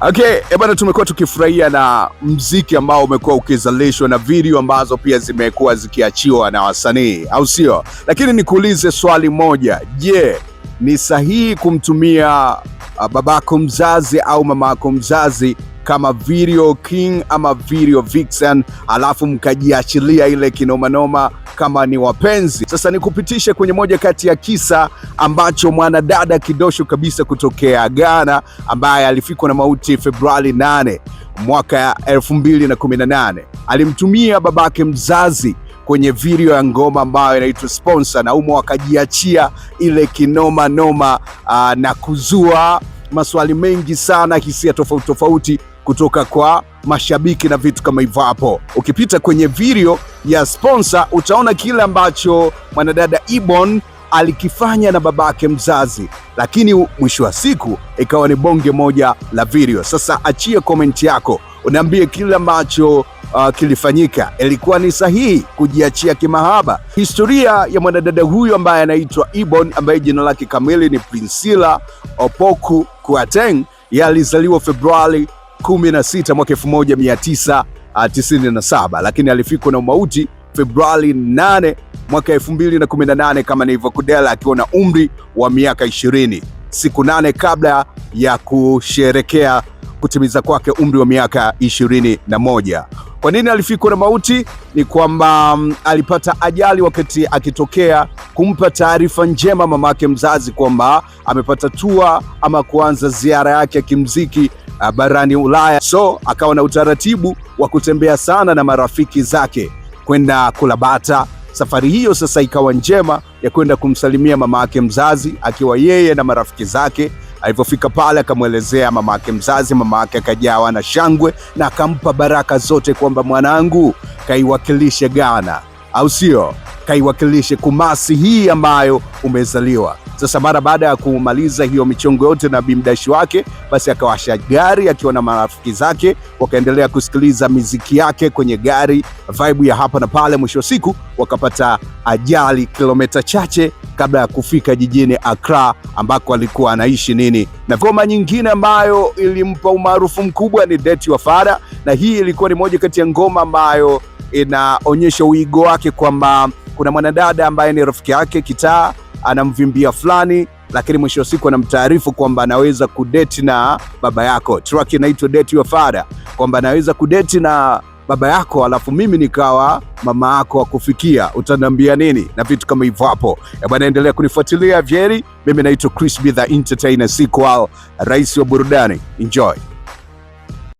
Okay, bwana, tumekuwa tukifurahia na mziki ambao umekuwa ukizalishwa na video ambazo pia zimekuwa zikiachiwa na wasanii, au sio? Lakini nikuulize swali moja, je, ni sahihi kumtumia babako mzazi au mamako mzazi kama video king ama video vixen alafu mkajiachilia ile kinomanoma kama ni wapenzi? Sasa nikupitishe kwenye moja kati ya kisa ambacho mwanadada kidosho kabisa kutokea Ghana ambaye alifikwa na mauti Februari 8 mwaka 2018 alimtumia babake mzazi kwenye video ya ngoma ambayo inaitwa Sponsor, na umo akajiachia ile kinoma noma na kuzua maswali mengi sana, hisia tofauti tofauti kutoka kwa mashabiki na vitu kama hivyo. Hapo ukipita kwenye video ya Sponsor utaona kile ambacho mwanadada Ibon alikifanya na babake mzazi, lakini mwisho wa siku ikawa ni bonge moja la video. Sasa achia komenti yako, uniambie kile ambacho kilifanyika. Ilikuwa ni sahihi kujiachia kimahaba? Historia ya mwanadada huyu ambaye anaitwa Ibon, ambaye jina lake kamili ni Priscilla Opoku Kouyaté, alizaliwa Februari 16 mwaka 1997, lakini alifikwa na mauti Februari 8 mwaka 2018 kama nilivyokudela, akiwa na umri wa miaka 20, siku 8 kabla ya kusherekea kutimiza kwake umri wa miaka 21. Kwa nini alifikwa na mauti? Ni kwamba alipata ajali wakati akitokea kumpa taarifa njema mamake mzazi kwamba amepata tour ama kuanza ziara yake ya kimziki barani Ulaya. So akawa na utaratibu wa kutembea sana na marafiki zake kwenda kula bata. Safari hiyo sasa ikawa njema ya kwenda kumsalimia mamake mzazi akiwa yeye na marafiki zake. Alipofika pale akamwelezea mamake mzazi, mamake akajawa na shangwe na akampa baraka zote kwamba mwanangu, kaiwakilishe Ghana, au sio? Kaiwakilishe Kumasi hii ambayo umezaliwa. Sasa mara baada ya kumaliza hiyo michongo yote na bimdashi wake, basi akawasha gari akiwa na marafiki zake, wakaendelea kusikiliza miziki yake kwenye gari, vibe ya hapa na pale. Mwisho siku wakapata ajali kilomita chache kabla ya kufika jijini Accra ambako alikuwa anaishi nini. Na ngoma nyingine ambayo ilimpa umaarufu mkubwa ni Dirty Wafara, na hii ilikuwa ni moja kati ya ngoma ambayo inaonyesha uigo wake kwamba kuna mwanadada ambaye ni rafiki yake kitaa anamvimbia fulani, lakini mwisho wa siku anamtaarifu kwamba anaweza kudeti na baba yako. Track inaitwa Dirty Wafara, kwamba anaweza kudeti na baba yako alafu mimi nikawa mama yako wa kufikia, utaniambia nini? Na vitu kama hivyo hapo. Bwana, endelea kunifuatilia Vyeri. Mimi naitwa Chris B the Entertainer, sequel rais wa burudani. Enjoy.